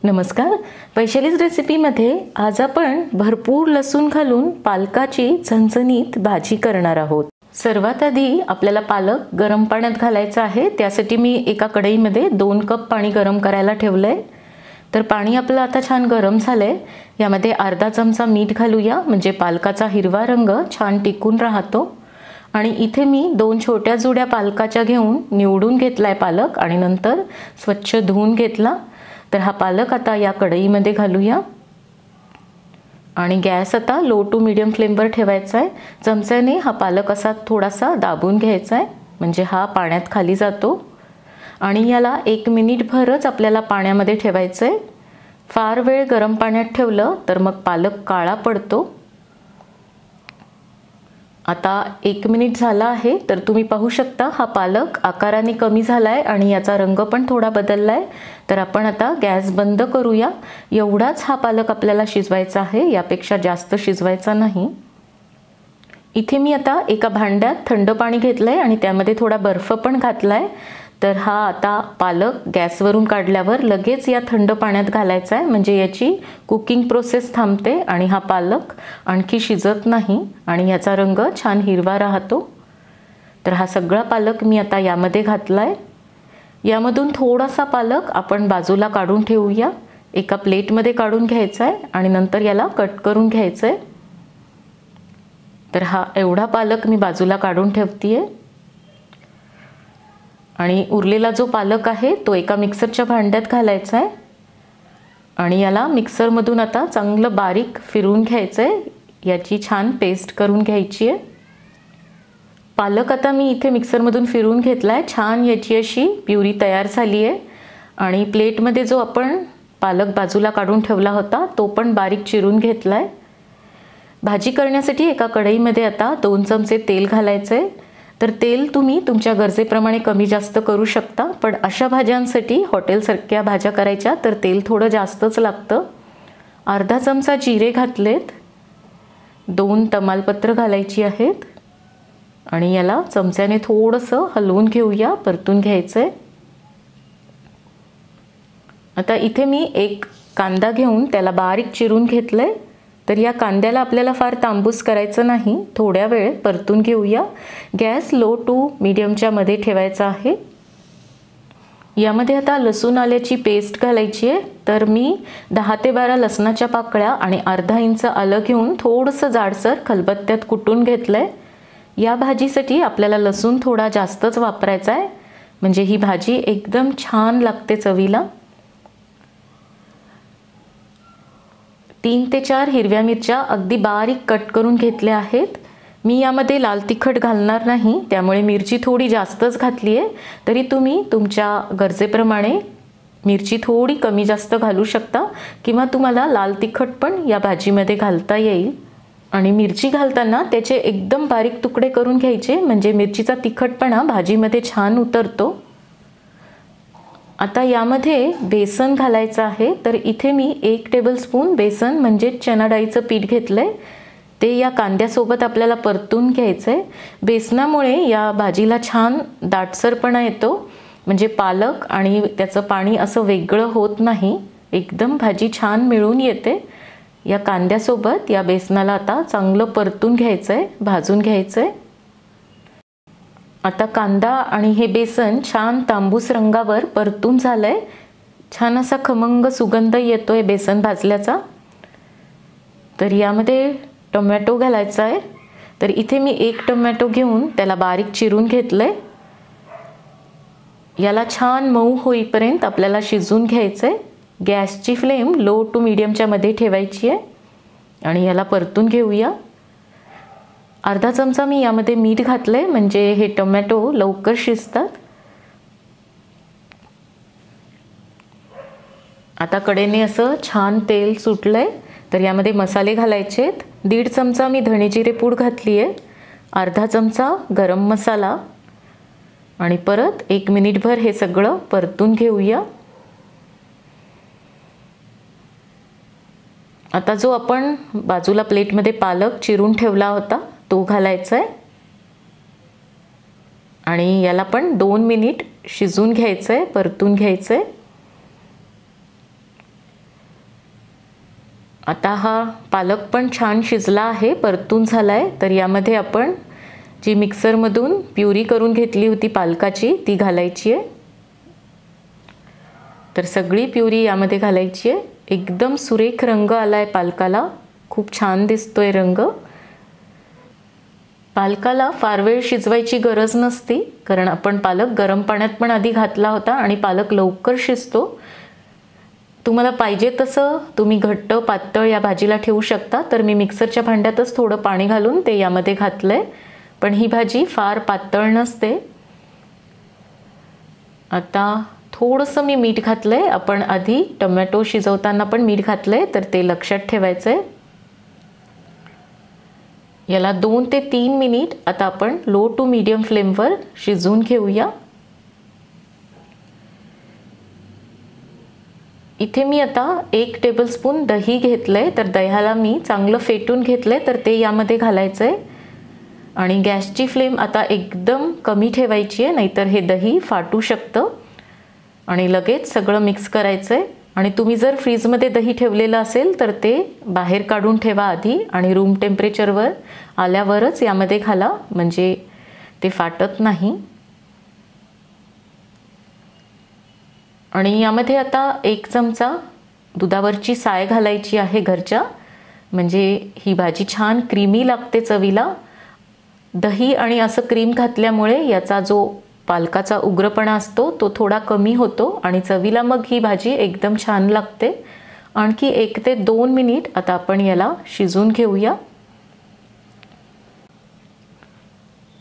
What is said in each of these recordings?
नमस्कार. वैशालीज रेसिपीमध्ये आज आपण भरपूर लसूण घालून पालकाची झणझणीत भाजी करणार आहोत. सर्वात आधी आपल्याला पालक गरम पाण्यात घालायचा आहे. त्यासाठी मी एका कढईमध्ये 2 कप पाणी गरम करायला ठेवलंय. तर पाणी आपलं आता छान गरम झालंय. यामध्ये अर्धा चमचा मीठ घालूया, म्हणजे पालकाचा हिरवा रंग छान टिकून राहतो. आणि इथे मी 2 छोट्या जुड्या पालकाच्या घेऊन निवडून घेतलाय पालक आणि नंतर स्वच्छ धुवून घेतला. तर हा पालक आता या कढईमध्ये घालूया आणि गॅस आता लो टू मीडियम फ्लेमवर ठेवायचा आहे. चमच्याने हा पालक असा थोडासा दाबून घ्यायचा आहे, म्हणजे हा पाण्यात खाली जातो. आणि याला 1 मिनिटभरच आपल्याला पाण्यामध्ये ठेवायचं आहे. फार वेळ गरम पाण्यात ठेवलं तर मग पालक काळा पडतो. आता 1 मिनिट झाला आहे. तर तुम्ही पाहू शकता हा पालक आकाराने कमी झाला आहे आणि याचा रंग पण थोडा बदलला आहे. तर आपण आता गॅस बंद करूया. एवढाच हा पालक आपल्याला शिजवायचा आहे, यापेक्षा जास्त शिजवायचा नाही. इथे मी आता एका भांड्यात थंड पाणी घेतलं आहे आणि त्यामध्ये थोडा बर्फ पण घातला आहे. तर हा आता पालक गॅसवरून काढल्यावर लगेच या थंड पाण्यात घालायचा आहे, म्हणजे याची कुकिंग प्रोसेस थांबते आणि हा पालक आणखी शिजत नाही आणि याचा रंग छान हिरवा राहतो. तर हा सगळा पालक मी आता यामध्ये घातला आहे. यामधून थोडासा पालक आपण बाजूला काढून ठेवूया. एका प्लेटमध्ये काढून घ्यायचा आहे आणि नंतर याला कट करून घ्यायचं आहे. तर हा एवढा पालक मी बाजूला काढून ठेवतीये. आणि उरलेला जो पालक आहे तो एका मिक्सरच्या भांड्यात घालायचा आहे आणि याला मिक्सरमधून आता चांगलं बारीक फिरवून घ्यायचं आहे. याची छान पेस्ट करून घ्यायची आहे. पालक आता मी इथे मिक्सरमधून फिरवून घेतला आहे. छान याची अशी प्युरी तयार झाली आहे. आणि प्लेटमध्ये जो आपण पालक बाजूला काढून ठेवला होता तो पण बारीक चिरून घेतला आहे. भाजी करण्यासाठी एका कढईमध्ये आता 2 चमचे तेल घालायचं आहे. तर तेल तुम्ही तुमच्या गरजेप्रमाणे कमी जास्त करू शकता, पण अशा भाज्यांसाठी हॉटेलसारख्या भाज्या करायच्या तर तेल थोडं जास्तच लागतं. अर्धा चमचा जिरे घातलेत. 2 तमालपत्र घालायची आहेत आणि याला चमच्याने थोडंसं हलवून घेऊया, परतून घ्यायचं आहे. आता इथे मी एक कांदा घेऊन त्याला बारीक चिरून घेतलं आहे. तर या कांद्याला आपल्याला फार तांबूस करायचं नाही, थोड्या वेळ परतून घेऊया. गॅस लो टू मीडियमच्या मध्ये ठेवायचा आहे. यामध्ये आता लसूण आल्याची पेस्ट घालायची आहे. तर मी 10 ते 12 लसणाच्या पाकळ्या आणि अर्धा इंच आलं घेऊन थोडंसं जाडसर खलबत्त्यात कुटून घेतलं आहे. या भाजीसाठी आपल्याला लसूण थोडा जास्तच वापरायचा आहे, म्हणजे ही भाजी एकदम छान लागते चवीला. 3 ते 4 हिरव्या मिरच्या अगदी बारीक कट करून घेतल्या आहेत. मी यामध्ये लाल तिखट घालणार नाही, त्यामुळे मिरची थोडी जास्तच घातली आहे. तरी तुम्ही तुमच्या गरजेप्रमाणे मिरची थोडी कमी जास्त घालू शकता किंवा तुम्हाला लाल तिखट पण या भाजीमध्ये घालता येईल. आणि मिरची घालताना त्याचे एकदम बारीक तुकडे करून घ्यायचे, म्हणजे मिरचीचा तिखटपणा भाजीमध्ये छान उतरतो. आता यामध्ये बेसन घालायचं आहे. तर इथे मी 1 टेबलस्पून बेसन म्हणजे चणा डाळीचं पीठ घेतलंय. ते या कांद्यासोबत आपल्याला परतून घ्यायचं आहे. बेसनामुळे या भाजीला छान दाटसरपणा येतो, म्हणजे पालक आणि त्याचं पाणी असं वेगळं होत नाही. एकदम भाजी छान मिळून येते. या कांद्यासोबत या बेसनाला आता चांगलं परतून घ्यायचं आहे, भाजून घ्यायचं आहे. आता कांदा आणि हे बेसन छान तांबूस रंगावर परतून झालंय. छान असा खमंग सुगंध येतोय बेसन भाजल्याचा. तर यामध्ये टोमॅटो घालायचा आहे. तर इथे मी 1 टोमॅटो घेऊन त्याला बारीक चिरून घेतलंय. याला छान मऊ होईपर्यंत आपल्याला शिजवून घ्यायचं आहे. गॅसची फ्लेम लो टू मीडियमच्या मध्ये ठेवायची आहे आणि याला परतून घेऊया. अर्धा चमचा मी यामध्ये मीठ घातलंय, म्हणजे हे टोमॅटो लवकर शिजतात. आता कडेने असं छान तेल सुटलंय. तर यामध्ये मसाले घालायचे आहेत. 1.5 चमचा मी धणे जिरे पूड घातली आहे. अर्धा चमचा गरम मसाला आणि परत 1 मिनिटभर हे सगळं परतून घेऊया. आता जो आपण बाजूला प्लेटमध्ये पालक चिरून ठेवला होता तो घालायचा आहे आणि याला पण 2 मिनिट शिजून घ्यायचं आहे, परतून घ्यायचं आहे. आता हा पालक पण छान शिजला आहे, परतून झाला आहे. तर यामध्ये आपण जी मिक्सरमधून प्युरी करून घेतली होती पालकाची ती घालायची आहे. तर सगळी प्युरी यामध्ये घालायची आहे. एकदम सुरेख रंग आला आहे पालकाला, खूप छान दिसतोय रंग. पालकाला फार वेळ शिजवायची गरज नसती, कारण आपण पालक गरम पाण्यात पण आधी घातला होता आणि पालक लवकर शिजतो. तुम्हाला पाहिजे तसं तुम्ही घट्ट पातळ या भाजीला ठेवू शकता. तर मी मिक्सरच्या भांड्यातच थोडं पाणी घालून ते यामध्ये घातलंय, पण ही भाजी फार पातळ नसते. आता थोडंसं मी मीठ घातलंय. आपण आधी टोमॅटो शिजवताना पण मीठ घातलंय, तर ते लक्षात ठेवायचंय. याला 2 ते 3 मिनिट आता आपण लो टू मीडियम फ्लेमवर शिजवून घेऊया. इथे मी आता 1 टेबलस्पून दही घेतलंय. तर दह्याला मी चांगलं फेटून घेतलंय, तर ते यामध्ये घालायचंय. आणि गॅसची फ्लेम आता एकदम कमी ठेवायची आहे, नाहीतर हे दही फाटू शकतं. आणि लगेच सगळं मिक्स करायचंय. आणि तुम्ही जर फ्रीजमध्ये दही ठेवलेलं असेल तर ते बाहेर काढून ठेवा आधी, आणि रूम टेम्परेचरवर आल्यावरच यामध्ये घाला, म्हणजे ते फाटत नाही. आणि यामध्ये आता 1 चमचा दुधावरची साय घालायची आहे घरच्या, म्हणजे ही भाजी छान क्रीमी लागते चवीला. दही आणि असं क्रीम घातल्यामुळे याचा जो पालकाचा उग्रपणा असतो तो थोडा कमी होतो आणि चवीला मग ही भाजी एकदम छान लागते. आणखी 1 ते 2 मिनिट आता आपण याला शिजवून घेऊया.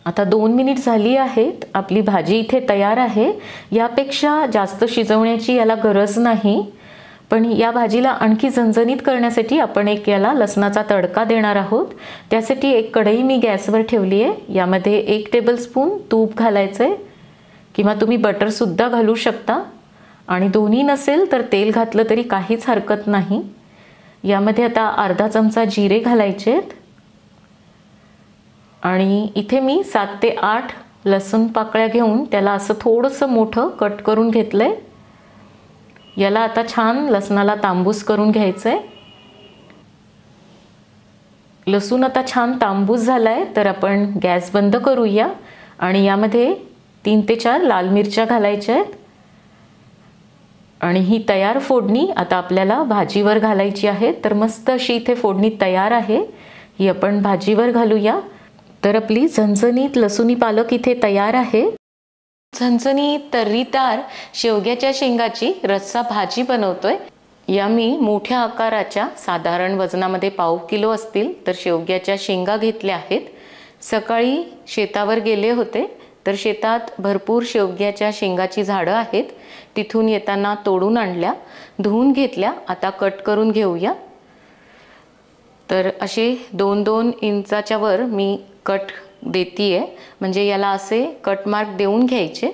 आता 2 मिनिट झाली आहेत. आपली भाजी इथे तयार आहे. यापेक्षा जास्त शिजवण्याची याला गरज नाही, पण या भाजीला आणखी झणझणीत करण्यासाठी आपण याला लसणाचा तडका देणार आहोत. त्यासाठी एक कढई मी गॅसवर ठेवली आहे. यामध्ये 1 टेबलस्पून तूप घालायचं आहे, किंवा तुम्ही बटरसुद्धा घालू शकता. आणि दोन्ही नसेल तर तेल घातलं तरी काहीच हरकत नाही. यामध्ये आता अर्धा चमचा जिरे घालायचे आहेत. आणि इथे मी 7 ते 8 लसूण पाकळ्या घेऊन त्याला असं थोडंसं मोठं कट करून घेतलंय. याला आता छान लसणाला तांबूस करून घ्यायचं आहे. लसूण आता छान तांबूस झालाय, तर आपण गॅस बंद करूया. आणि यामध्ये 3 ते 4 लाल मिरच्या घालायच्या आहेत. आणि ही तयार फोडणी आता आपल्याला भाजीवर घालायची आहे. तर मस्त अशी इथे फोडणी तयार आहे, ही आपण भाजीवर घालूया. तर आपली झणझणीत लसुणी पालक इथे तयार आहे. झणझणीत तर्रीदार शेवग्याच्या शेंगाची रस्सा भाजी बनवतोय. या मी मोठ्या आकाराच्या, साधारण वजनामध्ये 1/2 किलो असतील, तर शेवग्याच्या शेंगा घेतल्या आहेत. सकाळी शेतावर गेले होते, तर शेतात भरपूर शेवग्याच्या शेंगाची झाडं आहेत. तिथून येताना तोडून आणल्या, धुवून घेतल्या. आता कट करून घेऊया. तर असे 2-2 इंचाच्या वर मी कट देतीये, म्हणजे याला असे कट मार्क देऊन घ्यायचे.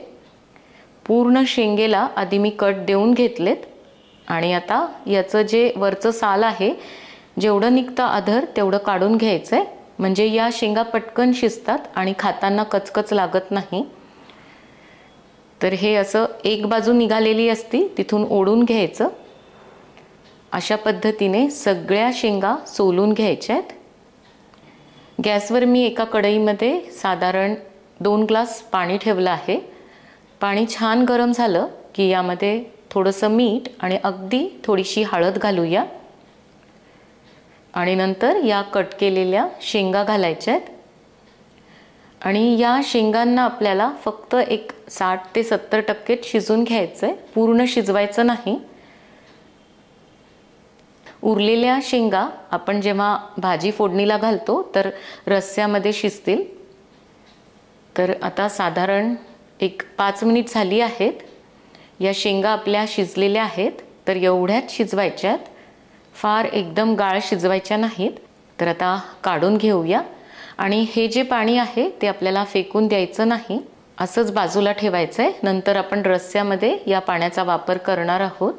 पूर्ण शेंगेला आधी मी कट देऊन घेतलेत. आणि आता याचं जे वरचं साल आहे, जेवढं निघतं आधर तेवढं काढून घ्यायचं आहे, म्हणजे या शेंगा पटकन शिजतात आणि खाताना कचकच लागत नाही. तर हे असं एक बाजू निघालेली असती तिथून ओढून घ्यायचं. अशा पद्धतीने सगळ्या शेंगा सोलून घ्यायच्या आहेत. गॅसवर मी एका कढईमध्ये साधारण 2 ग्लास पाणी ठेवलं आहे. पाणी छान गरम झालं की यामध्ये थोडंसं मीठ आणि अगदी थोडीशी हळद घालूया. आणि नंतर या कट केलेल्या शेंगा घालायच्या आहेत. आणि या शेंगांना आपल्याला फक्त एक 60 ते 70% शिजून घ्यायचं आहे, पूर्ण शिजवायचं नाही. उरलेल्या शेंगा आपण जेव्हा भाजी फोडणीला घालतो तर रस्स्यामध्ये शिजतील. तर आता साधारण एक 5 मिनिट झाली आहेत. या शेंगा आपल्या शिजलेल्या आहेत, तर एवढ्याच शिजवायच्यात, फार एकदम गाळ शिजवायच्या नाहीत. तर आता काढून घेऊया. आणि हे जे पाणी आहे ते आपल्याला फेकून द्यायचं नाही, असंच बाजूला ठेवायचं आहे. नंतर आपण रस्स्यामध्ये या पाण्याचा वापर करणार आहोत.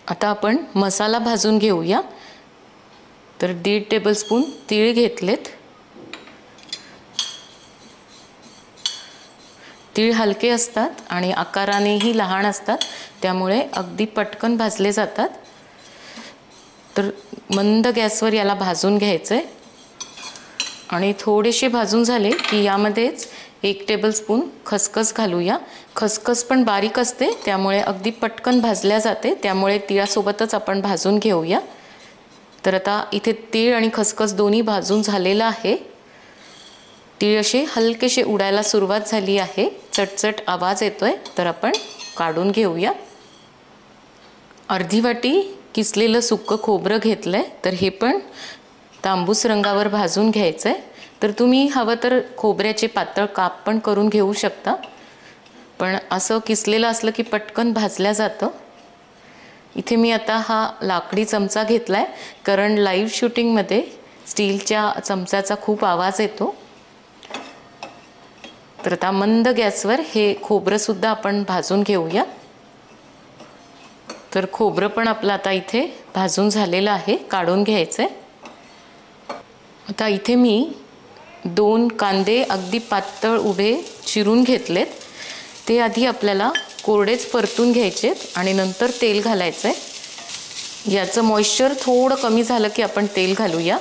आता आपण मसाला भाजून घेऊया. तर 1.5 टेबलस्पून तीळ घेतलेत. तीळ हलके असतात आणि आकारानेही लहान असतात, त्यामुळे अगदी पटकन भाजले जातात. तर मंद गॅसवर याला भाजून घ्यायचं आहे आणि थोडेसे भाजून झाले की यामध्येच 1 टेबलस्पून खसखस घालूया। खसखस पण बारीक असते त्यामुळे अगदी पटकन भाजल्या जाते, त्यामुळे तिळासोबतच आपण भाजून घेऊया। तर आता इथे तीळ आणि खसखस दोन्ही भाजून झालेलं आहे। तीळ असे हलकेसे उडायला सुरुवात झाली आहे, चटचट आवाज येतोय, तर आपण काढून घेऊया। अर्धी वाटी किसलेलं सुक्कं खोबरं घेतलंय, तर हे पण तांबूस रंगावर भाजून घ्यायचंय। तर तुम्ही हवं तर खोबऱ्याचे पातळ काप पण करून घेऊ शकता, पण असं किसलेलं असलं की पटकन भाजल्या जातं। इथे मी आता हा लाकडी चमचा घेतलाय, कारण लाईव्ह शूटिंगमध्ये स्टीलच्या चमच्याचा खूप आवाज येतो। तर आता मंद गॅसवर हे खोबरंसुद्धा आपण भाजून घेऊया। तर खोबरं पण आपलं आता इथे भाजून झालेलं आहे, काढून घ्यायचं आहे। आता इथे मी 2 कांदे अगदी पातळ उभे चिरून घेतलेत, ते आधी आपल्याला कोरडेच परतून घ्यायचेत आणि नंतर तेल घालायचं आहे। याचं मॉइश्चर थोडं कमी झालं की आपण तेल घालूया।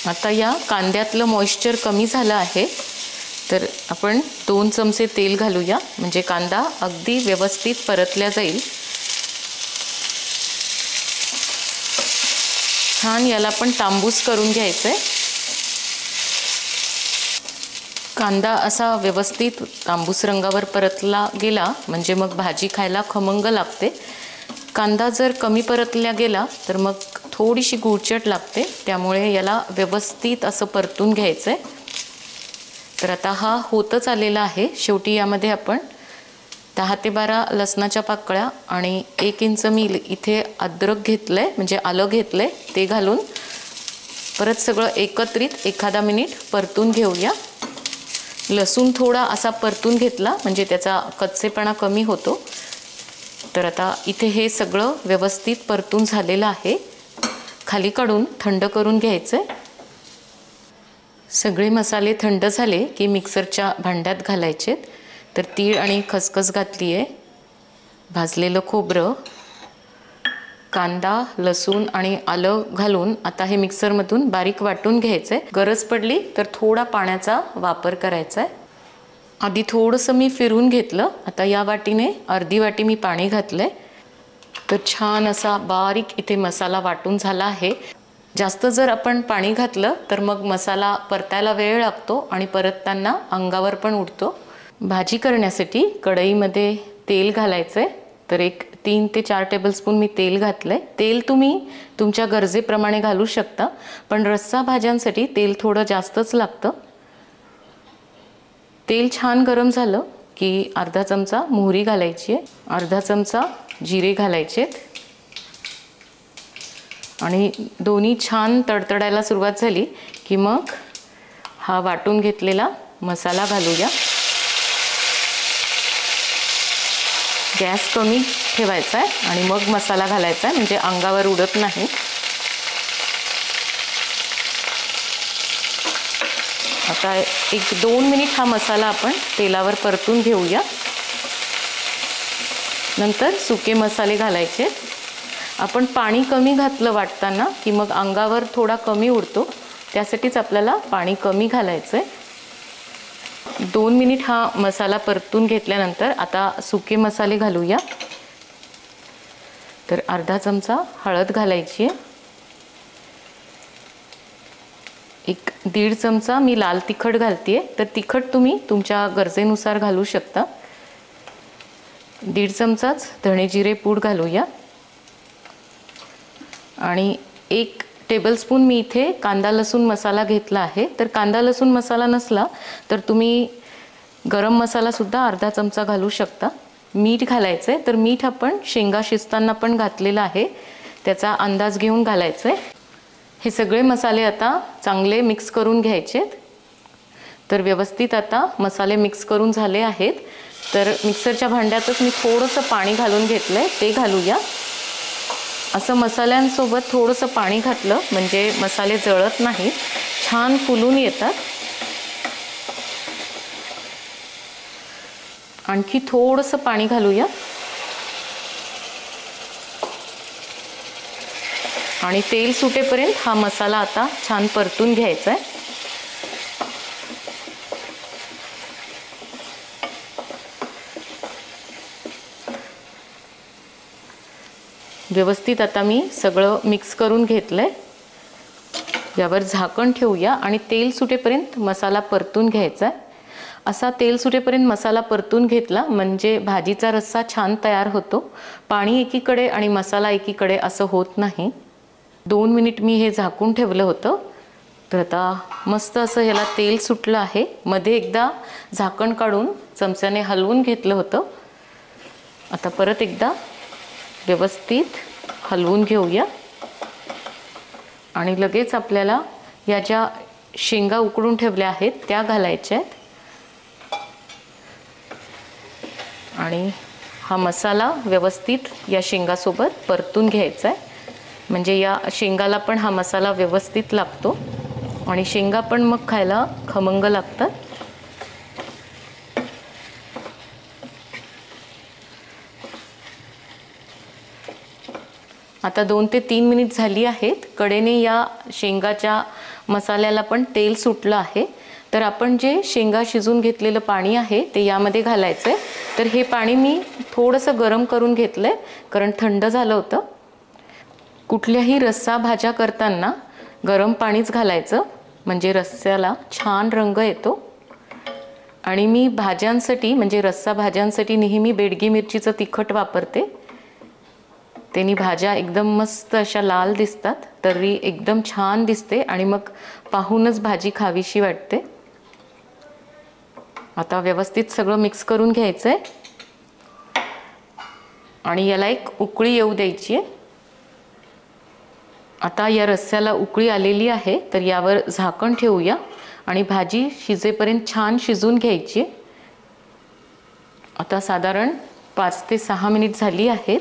आता या कांद्यातलं मॉइश्चर कमी झालं आहे, तर आपण 2 चमचे तेल घालूया, म्हणजे कांदा अगदी व्यवस्थित परतल्या जाईल। छान याला पण तांबूस करून घ्यायचं आहे। कांदा असा व्यवस्थित तांबूस रंगावर परतला गेला म्हणजे मग भाजी खायला खमंग लागते। कांदा जर कमी परतला गेला तर मग थोडीशी गुळचट लागते, त्यामुळे याला व्यवस्थित असं परतून घ्यायचं आहे। तर आता हा होतच आलेला आहे। शेवटी यामध्ये आपण 10 ते 12 लसणाच्या पाकळ्या आणि 1 इंच मी इथे अद्रक घेतलंय, म्हणजे आलं घेतलंय, ते घालून परत सगळं एकत्रित एखादा मिनिट परतून घेऊया। लसूण थोडा असा परतून घेतला म्हणजे त्याचा कच्चेपणा कमी होतो। तर आता इथे हे सगळं व्यवस्थित परतून झालेलं आहे, खाली काढून थंड करून घ्यायचं आहे। सगळे मसाले थंड झाले की मिक्सरच्या भांड्यात घालायचेत। तर तीळ आणि खसखस घातली आहे, भाजलेलं खोबरं, कांदा, लसूण आणि आलं घालून आता हे मिक्सरमधून बारीक वाटून घ्यायचं आहे। गरज पडली तर थोडा पाण्याचा वापर करायचा आहे। आधी थोडंसं मी फिरून घेतलं, आता या वाटीने अर्धी वाटी मी पाणी घातलंय। तर छान असा बारीक इथे मसाला वाटून झाला आहे। जास्त जर आपण पाणी घातलं तर मग मसाला परतायला वेळ लागतो आणि परतताना अंगावर पण उडतो। भाजी करण्यासाठी कढईमध्ये तेल घालायचं आहे, तर एक 3 ते 4 टेबलस्पून मी तेल घातलंय। तेल तुम्ही तुमच्या गरजेप्रमाणे घालू शकता, पण रस्सा भाज्यांसाठी तेल थोडं जास्तच लागतं। तेल छान गरम झालं की अर्धा चमचा मोहरी घालायची आहे, अर्धा चमचा जिरे घालायचे आणि दोन्ही छान तडतडायला सुरुवात झाली की मग हा वाटून घेतलेला मसाला घालूया। गॅस कमी ठेवायचा आहे आणि मग मसाला घालायचा आहे, म्हणजे अंगावर उडत नाही। आता 1-2 मिनिट हा मसाला आपण तेलावर परतून घेऊया। नंतर सुके मसाले घालायचे। आपण पाणी कमी घातलं वाटताना की मग अंगावर थोडा कमी उडतो, त्यासाठीच आपल्याला पाणी कमी घालायचं आहे। 2 मिनिट हा मसाला परतून घेतल्यानंतर आता सुके मसाले घालूया। तर अर्धा चमचा हळद घालायची आहे, 1-1.5 चमचा मी लाल तिखट घालते, तर तिखट तुम्ही तुमच्या गरजेनुसार घालू शकता। 1.5 चमचाच धणे जिरे पूड घालूया आणि 1 टेबलस्पून मी इथे कांदा लसूण मसाला घेतला आहे। तर कांदा लसूण मसाला नसला तर तुम्ही गरम मसाला सुद्धा अर्धा चमचा घालू शकता। मीठ घालायचं आहे, तर मीठ आपण शेंगा शिजताना पण घातलेलं आहे, त्याचा अंदाज घेऊन घालायचं आहे। हे सगळे मसाले आता चांगले मिक्स करून घ्यायचेत। तर व्यवस्थित आता मसाले मिक्स करून झाले आहेत, तर मिक्सरच्या भांड्यातच मी थोडंसं पाणी घालून घेतलंय, ते घालूया। असं मसाल्यांसोबत थोडंसं पाणी घातलं म्हणजे मसाले जळत नाही, छान फुलून येतात। आणखी थोडंसं पाणी घालूया। आणि तेल सुटेपर्यंत हा मसाला आता छान परतून घ्यायचा आहे. व्यवस्थित आता मी सगळं मिक्स करून घेतलंय. यावर झाकण ठेवूया आणि तेल सुटेपर्यंत मसाला परतून घ्यायचा आहे. असा तेल सुटेपर्यंत मसाला परतून घेतला म्हणजे भाजीचा रस्सा छान तयार होतो. पाणी एकीकडे आणि मसाला एकीकडे असं होत नाही. 2 मिनिट मी हे झाकून ठेवलं होतं. तर आता मस्त असं ह्याला तेल सुटलं आहे. मध्ये एकदा झाकण काढून चमच्याने हलवून घेतलं होतं. आता परत एकदा व्यवस्थित हलवून घेऊया आणि लगेच आपल्याला या ज्या शेंगा उकडून ठेवल्या आहेत त्या घालायच्या आहेत. आणि हा मसाला व्यवस्थित या शेंगासोबत परतून घ्यायचा आहे म्हणजे या शेंगाला पण हा मसाला व्यवस्थित लागतो आणि शेंगा पण मग खायला खमंग लागतात. आता 2 ते 3 मिनिट झाली आहेत. कडेने या शेंगाच्या मसाल्याला पण तेल सुटलं आहे. तर आपण जे शेंगा शिजून घेतलेलं पाणी आहे ते यामध्ये घालायचं आहे. तर हे पाणी मी थोडंसं गरम करून घेतलं आहे कारण थंड झालं होतं. कुठल्याही रस्सा भाज्या करताना गरम पाणीच घालायचं म्हणजे रस्स्याला छान रंग येतो. आणि मी भाज्यांसाठी म्हणजे रस्सा भाज्यांसाठी नेहमी बेडगी मिरचीचं तिखट वापरते. त्यांनी भाज्या एकदम मस्त अशा लाल दिसतात. तर्री एकदम छान दिसते आणि मग पाहूनच भाजी खावीशी वाटते. आता व्यवस्थित सगळं मिक्स करून घ्यायचं आहे आणि याला एक उकळी येऊ द्यायची आहे. आता या रस्स्याला उकळी आलेली आहे तर यावर झाकण ठेवूया आणि भाजी शिजेपर्यंत छान शिजून घ्यायची. आता साधारण 5 ते 6 मिनिट झाली आहेत.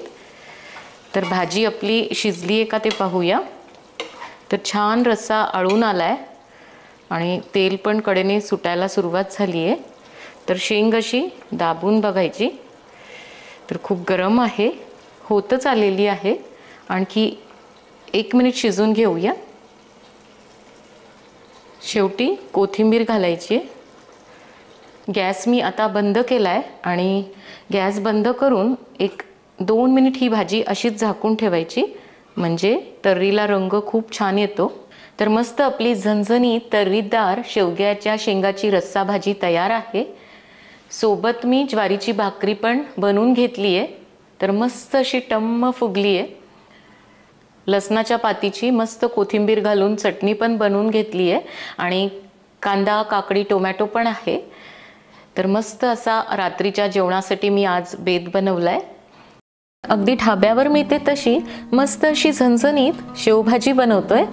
तर भाजी आपली शिजली आहे का ते पाहूया. तर छान रस्सा आळून आला आहे आणि तेल पण कडेने सुटायला सुरुवात झाली आहे. तर शेंग अशी दाबून बघायची. तर खूप गरम आहे, होतच आलेली आहे. आणखी 1 मिनिट शिजून घेऊया. शेवटी कोथिंबीर घालायची. गॅस मी आता बंद केला आहे आणि गॅस बंद करून 1-2 मिनिट ही भाजी अशीच झाकून ठेवायची म्हणजे तर्रीला रंग खूप छान येतो. तर मस्त आपली झणझणीत तर्रीदार शेवग्याच्या शेंगाची रस्सा भाजी तयार आहे. सोबत मी ज्वारीची भाकरी पण बनवून घेतली आहे. तर मस्त अशी टम्म फुगली आहे. लसणाच्या पातीची मस्त कोथिंबीर घालून चटणी पण बनवून घेतली आहे आणि कांदा, काकडी, टोमॅटो पण आहे. तर मस्त असा रात्रीच्या जेवणासाठी मी आज बेत बनवलाय. अगदी ढाब्यावर मिळते तशी मस्त अशी झणझणीत शेवभाजी बनवतोय.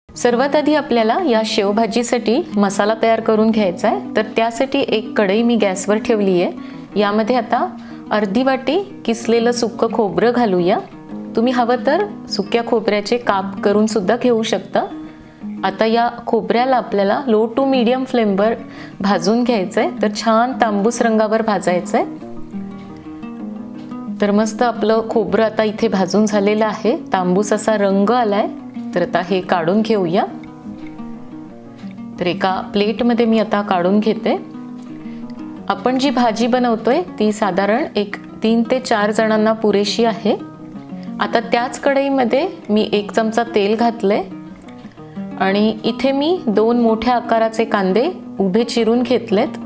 सर्वात आधी आपल्याला या शेवभाजीसाठी मसाला तयार करून घ्यायचा आहे. तर त्यासाठी एक कढई मी गॅसवर ठेवली आहे. यामध्ये आता अर्धी वाटी किसलेलं सुक्कं खोबरं घालूया. तुम्ही हवं तर सुक्या खोबऱ्याचे काप करून सुद्धा घेऊ शकता. आता या खोबऱ्याला आपल्याला लो टू मीडियम फ्लेमवर भाजून घ्यायचं आहे. तर छान तांबूस रंगावर भाजायचं आहे. तर मस्त आपलं खोबरं आता इथे भाजून झालेलं आहे. तांबूस असा रंग आलाय. तर आता हे काढून घेऊया. तर एका प्लेटमध्ये मी आता काढून घेते. आपण जी भाजी बनवतोय ती साधारण 3 ते 4 जणांना पुरेशी आहे. आता त्याच कढईमध्ये मी 1 चमचा तेल घातलंय आणि इथे मी 2 मोठ्या आकाराचे कांदे उभे चिरून घेतलेत.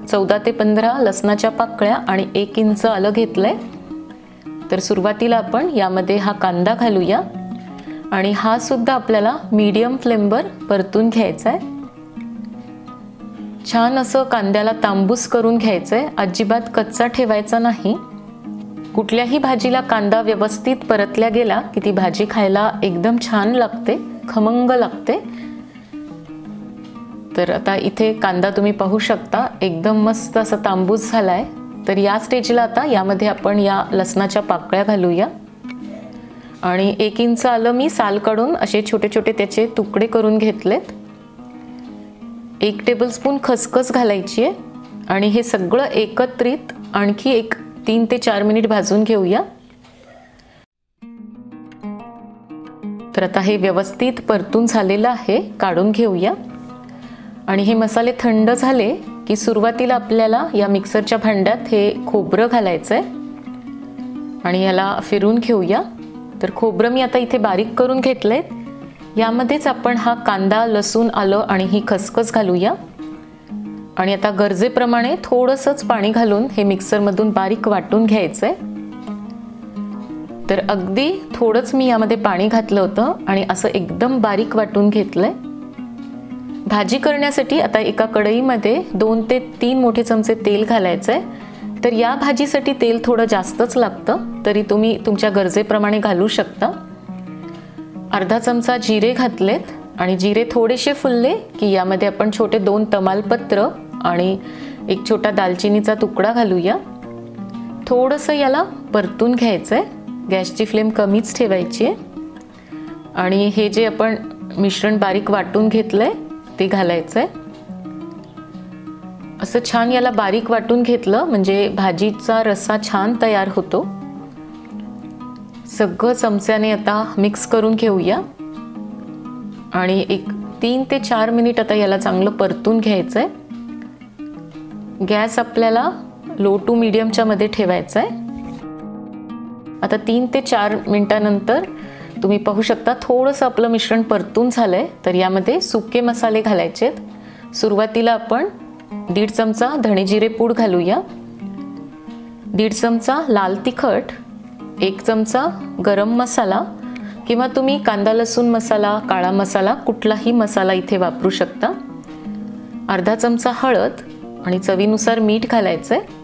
14 ते 15 लसणाच्या पाकळ्या आणि 1 इंच आलं घेतलंय. तर सुरुवातीला आपण यामध्ये हा कांदा घालूया आणि हा सुद्धा आपल्याला मीडियम फ्लेमवर परतून घ्यायचा आहे. छान असं कांद्याला तांबूस करून घ्यायचंय. अजिबात कच्चा ठेवायचा नाही. कुठल्याही भाजीला कांदा व्यवस्थित परतल्या गेला की ती भाजी खायला एकदम छान लागते, खमंग लागते. तर आता इथे कांदा तुम्ही पाहू शकता एकदम मस्त असा तांबूस झालाय. तर या स्टेजला आता यामध्ये आपण या लसणाच्या पाकळ्या घालूया आणि 1 इंच आलं मी साल काढून असे छोटे छोटे त्याचे तुकडे करून घेतलेत. 1 टेबलस्पून खसखस घालायची आहे आणि हे सगळं एकत्रित आणखी 3 ते 4 मिनिट भाजून घेऊया. तर आता हे व्यवस्थित परतून झालेलं आहे, काढून घेऊया. आणि हे मसाले थंड झाले की सुरुवातीला आपल्याला या मिक्सरच्या भांड्यात हे खोबरं घालायचं आहे आणि याला फिरून घेऊया. तर खोबरं मी आता इथे बारीक करून घेतलंय. यामध्येच आपण हा कांदा, लसूण, आलं आणि ही खसखस घालूया. आणि आता गरजेप्रमाणे थोडंसंच पाणी घालून हे मिक्सरमधून बारीक वाटून घ्यायचं आहे. तर अगदी थोडंच मी यामध्ये पाणी घातलं होतं आणि असं एकदम बारीक वाटून घेतलंय. भाजी करण्यासाठी आता एका कढईमध्ये 2 ते 3 मोठे चमचे तेल घालायचं आहे. तर या भाजीसाठी तेल थोडं जास्तच लागतं, तरी तुम्ही तुमच्या गरजेप्रमाणे घालू शकता. अर्धा चमचा जिरे घातलेत आणि जिरे थोडेसे फुलले की यामध्ये आपण छोटे 2 तमालपत्र आणि एक छोटा दालचिनीचा तुकडा घालूया. थोडंसं याला परतून घ्यायचं आहे. गॅसची फ्लेम कमीच ठेवायची आहे. आणि हे जे आपण मिश्रण बारीक वाटून घेतलंय ते घालायचं आहे. असं छान याला बारीक वाटून घेतलं म्हणजे भाजीचा रस्सा छान तयार होतो. सगळं चमच्याने आता मिक्स करून घेऊया आणि एक 3 ते 4 मिनिट आता याला चांगलं परतून घ्यायचं आहे. गॅस आपल्याला लो टू मीडियमच्या मध्ये ठेवायचा आहे. आता 3 ते 4 मिनिटानंतर तुम्ही पाहू शकता थोडंसं आपलं मिश्रण परतून झालंय. तर यामध्ये सुके मसाले घालायचे आहेत. सुरुवातीला आपण 1.5 चमचा धणे जिरे पूड घालूया, 1.5 चमचा लाल तिखट, 1 चमचा गरम मसाला किंवा तुम्ही कांदा लसूण मसाला, काळा मसाला कुठलाही मसाला इथे वापरू शकता, अर्धा चमचा हळद आणि चवीनुसार मीठ घालायचं आहे.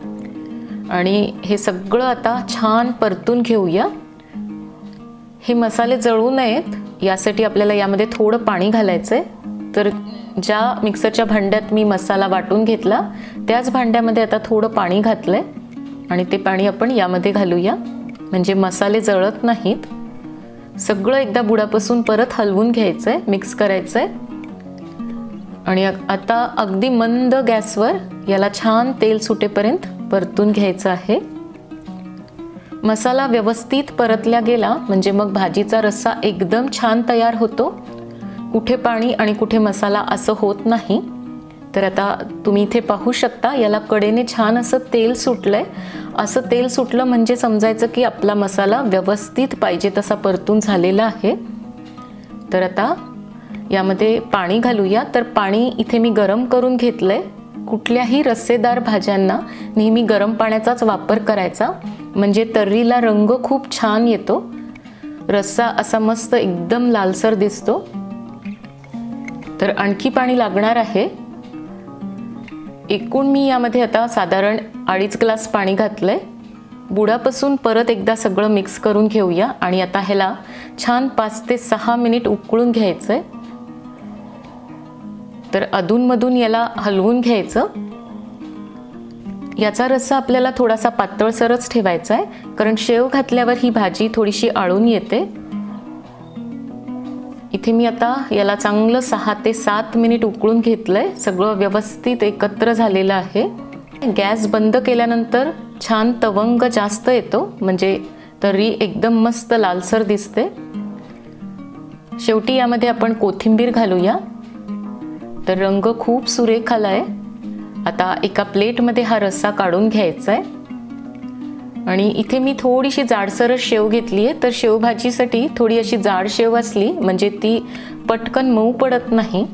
आणि हे सगळं आता छान परतून घेऊया. हे मसाले जळू नयेत यासाठी आपल्याला यामध्ये थोडं पाणी घालायचं आहे. तर ज्या मिक्सरच्या भांड्यात मी मसाला वाटून घेतला त्याच भांड्यामध्ये आता थोडं पाणी घातलंय आणि ते पाणी आपण यामध्ये घालूया म्हणजे मसाले जळत नाहीत. सगळं एकदा बुडापासून परत हलवून घ्यायचं आहे, मिक्स करायचं आहे. आणि आता अगदी मंद गॅसवर याला छान तेल सुटेपर्यंत परतून घ्यायचं आहे. मसाला व्यवस्थित परतला गेला म्हणजे मग भाजीचा रस्सा एकदम छान तयार होतो. कुठे पाणी आणि कुठे मसाला असं होत नाही. तर आता तुम्ही इथे पाहू शकता याला कडेने छान असं तेल सुटलंय. असं तेल सुटलं म्हणजे समजायचं की आपला मसाला व्यवस्थित पाहिजे तसा परतून झालेला आहे. तर आता यामध्ये पाणी घालूया. तर पाणी इथे मी गरम करून घेतलंय. कुठल्याही रस्सेदार भाज्यांना नेहमी गरम पाण्याचाच वापर करायचा म्हणजे तर्रीला रंग खूप छान येतो. रस्सा असा मस्त एकदम लालसर दिसतो. तर आणखी पाणी लागणार आहे. एकूण मी यामध्ये आता साधारण 2.5 ग्लास पाणी घातलंय. बुडापासून परत एकदा सगळं मिक्स करून घेऊया आणि आता ह्याला छान 5 ते 6 मिनिट उकळून घ्यायचंय. तर अधूनमधून याला हलवून घ्यायचं. याचा रस्सा आपल्याला थोडासा पातळसरच ठेवायचा आहे कारण शेव घातल्यावर ही भाजी थोडीशी आळून येते. इथे मी आता याला चांगलं 6 ते 7 मिनिट उकळून घेतलंय. सगळं व्यवस्थित एकत्र झालेलं आहे. गॅस बंद केल्यानंतर छान तवंग जास्त येतो म्हणजे तर्री एकदम मस्त लालसर दिसते. शेवटी यामध्ये आपण कोथिंबीर घालूया. तर रंग खूप सुरेख आलाय. आता एका प्लेटमध्ये हा रस्सा काढून घ्यायचा आहे. आणि इथे मी थोडीशी जाडसरच शेव घेतली आहे. तर शेवभाजीसाठी थोडी अशी जाड शेव असली म्हणजे ती पटकन मऊ पडत नाही.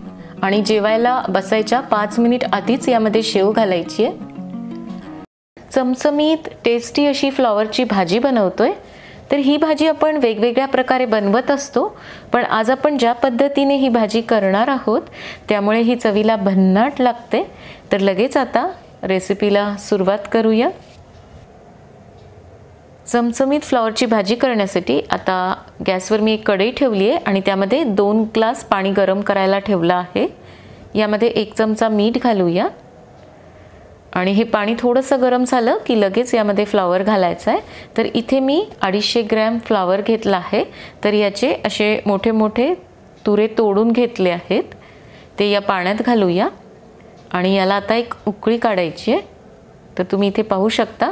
आणि जेवायला बसायच्या 5 मिनिट आधीच यामध्ये शेव घालायची आहे. चमचमीत टेस्टी अशी फ्लॉवरची भाजी बनवतोय. तर ही भाजी आपण वेगवेगळ्या प्रकारे बनवत असतो पण आज आपण ज्या पद्धतीने ही भाजी करणार आहोत त्यामुळे ही चवीला भन्नाट लागते. तर लगेच आता रेसिपीला सुरुवात करूया. चमचमीत फ्लॉवरची भाजी करण्यासाठी आता गॅसवर मी एक कढई ठेवली आहे आणि त्यामध्ये 2 ग्लास पाणी गरम करायला ठेवलं आहे. यामध्ये 1 चमचा मीठ घालूया आणि हे पाणी थोडंसं गरम झालं की लगेच यामध्ये फ्लॉवर घालायचं आहे. तर इथे मी 250 ग्रॅम फ्लॉवर घेतला आहे. तर याचे असे मोठे मोठे तुरे तोडून घेतले आहेत. ते या पाण्यात घालूया आणि याला आता एक उकळी काढायची आहे. तर तुम्ही इथे पाहू शकता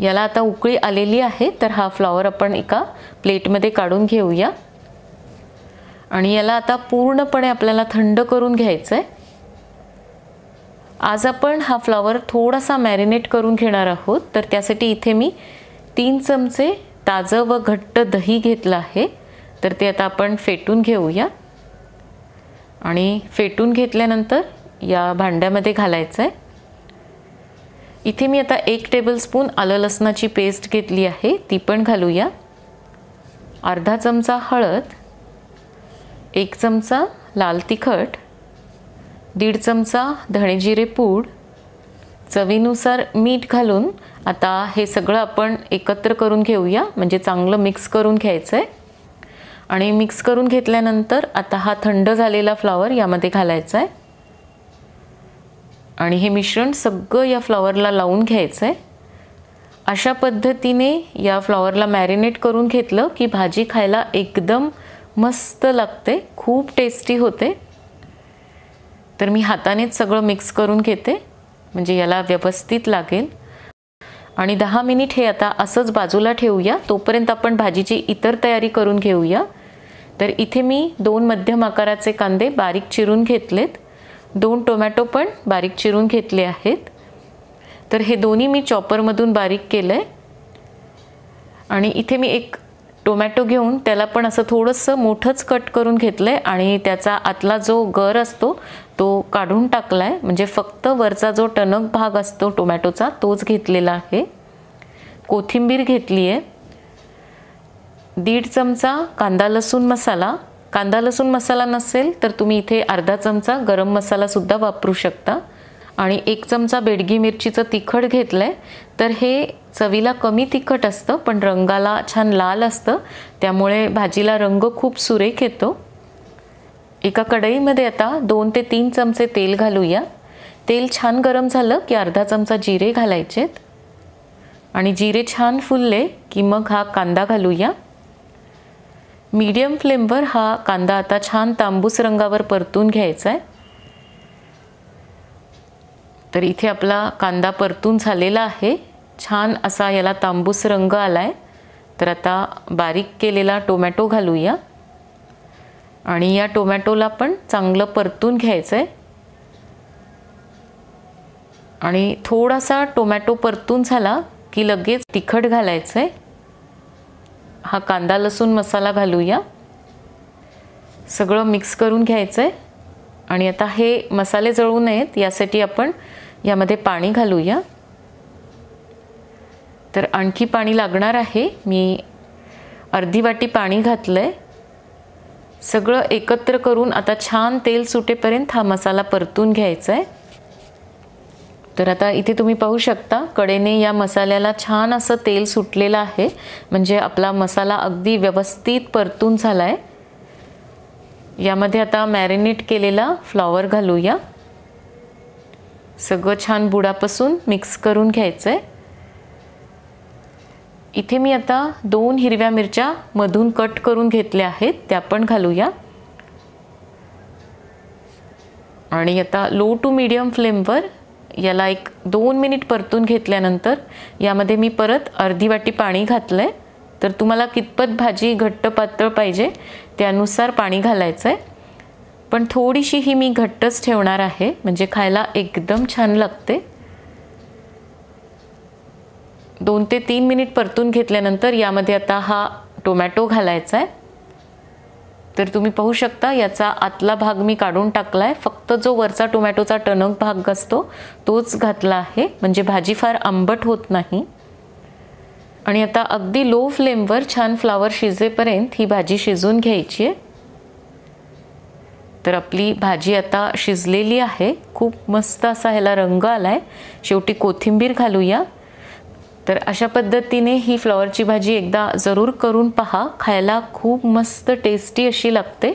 याला आता उकळी आलेली आहे. तर हा फ्लॉवर आपण एका प्लेटमध्ये काढून घेऊया. आणि याला आता पूर्णपणे आपल्याला थंड करून घ्यायचं आहे. आज आपण हा फ्लॉवर थोडासा मॅरिनेट करून घेणार आहोत. तर त्यासाठी इथे मी 3 चमचे ताजं व घट्ट दही घेतलं आहे. तर ते आता आपण फेटून घेऊया. आणि फेटून घेतल्यानंतर या भांड्यामध्ये घालायचं आहे. इथे मी आता 1 टेबलस्पून आलं लसणाची पेस्ट घेतली आहे, ती पण घालूया. अर्धा चमचा हळद, 1 चमचा लाल तिखट, 1.5 चमचा धणे जिरे पूड, चवीनुसार मीठ घालून आता हे सगळं आपण एकत्र करून घेऊया. म्हणजे चांगलं मिक्स करून घ्यायचं आहे. आणि मिक्स करून घेतल्यानंतर आता हा थंड झालेला फ्लॉवर यामध्ये घालायचा आहे. आणि हे मिश्रण सगळं या फ्लॉवरला लावून घ्यायचं आहे. अशा पद्धतीने या फ्लॉवरला मॅरिनेट करून घेतलं की भाजी खायला एकदम मस्त लागते, खूप टेस्टी होते. तर मी हातानेच सगळं मिक्स करून घेते म्हणजे याला व्यवस्थित लागेल. आणि 10 मिनिट हे आता असंच बाजूला ठेवूया. तोपर्यंत आपण भाजीची इतर तयारी करून घेऊया. तर इथे मी 2 मध्यम आकाराचे कांदे बारीक चिरून घेतलेत. 2 टोमॅटो पण बारीक चिरून घेतले आहेत. तर हे दोन्ही मी चॉपरमधून बारीक केलं आहे. आणि इथे मी 1 टोमॅटो घेऊन त्याला पण असं थोडंसं मोठंच कट करून घेतलं आहे. आणि त्याचा आतला जो गर असतो तो काढून टाकला आहे. म्हणजे फक्त वरचा जो टणक भाग असतो टोमॅटोचा तोच घेतलेला आहे. कोथिंबीर घेतली आहे. 1.5 चमचा कांदा लसूण मसाला. कांदा लसूण मसाला नसेल तर तुम्ही इथे अर्धा चमचा गरम मसालासुद्धा वापरू शकता. आणि 1 चमचा बेडगी मिरचीचं तिखट घेतलं आहे. तर हे चवीला कमी तिखट असतं पण रंगाला छान लाल असतं, त्यामुळे भाजीला रंग खूप सुरेख येतो. एका कढईमध्ये आता 2 ते 3 चमचे तेल घालूया. तेल छान गरम झालं की अर्धा चमचा जिरे घालायचेत. आणि जिरे छान फुलले की मग हा कांदा घालूया. मीडियम फ्लेमवर हा कांदा आता छान तांबूस रंगावर परतून घ्यायचा आहे. तर इथे आपला कांदा परतून झालेला आहे. छान असा याला तांबूस रंग आलाय. तर आता बारीक केलेला टोमॅटो घालूया. आणि या टोमॅटोला पण चांगलं परतून घ्यायचं आहे. आणि थोडासा टोमॅटो परतून झाला की लगेच तिखट घालायचं आहे. हा कांदा लसूण मसाला घालूया. सगळं मिक्स करून घ्यायचं आहे. आणि आता हे मसाले जळू नयेत यासाठी आपण यामध्ये पाणी घालूया. तर आणखी पाणी लागणार आहे. मी अर्धी वाटी पाणी घातलं आहे. सगळं एकत्र करून आता छान तेल सुटेपर्यंत हा मसाला परतून घ्यायचा आहे. तर आता इथे तुम्ही पाहू शकता कडेने या मसाल्याला छान असं तेल सुटलेलं आहे. म्हणजे आपला मसाला अगदी व्यवस्थित परतून झाला आहे. यामध्ये आता मॅरिनेट केलेला फ्लॉवर घालूया. सगळं छान बुडापासून मिक्स करून घ्यायचं आहे. इथे मी आता 2 हिरव्या मिरच्या मधून कट करून घेतल्या आहेत, त्या पण घालूया. आणि आता लो टू मीडियम फ्लेमवर याला 1-2 मिनिट परतून घेतल्यानंतर यामध्ये मी परत अर्धी वाटी पाणी घातलं आहे. तर तुम्हाला कितपत भाजी घट्ट पातळ पाहिजे त्यानुसार पाणी घालायचं आहे. पण थोडीशी ही मी घट्टच ठेवणार आहे म्हणजे खायला एकदम छान लागते. 2 ते 3 मिनिट परतून घेतल्यानंतर यामध्ये आता हा टोमॅटो घालायचा आहे. तर तुम्ही पाहू शकता याचा आतला भाग मी काढून टाकला आहे. फक्त जो वरचा टोमॅटोचा टणक भाग असतो तोच घातला आहे म्हणजे भाजी फार आंबट होत नाही. आणि आता अगदी लो फ्लेमवर छान फ्लॉवर शिजेपर्यंत ही भाजी शिजवून घ्यायची आहे. तर आपली भाजी आता शिजलेली आहे. खूप मस्त असा ह्याला रंग आलाय. शेवटी कोथिंबीर घालूया. तर अशा पद्धतीने ही फ्लॉवरची भाजी एकदा जरूर करून पहा. खायला खूप मस्त टेस्टी अशी लागते.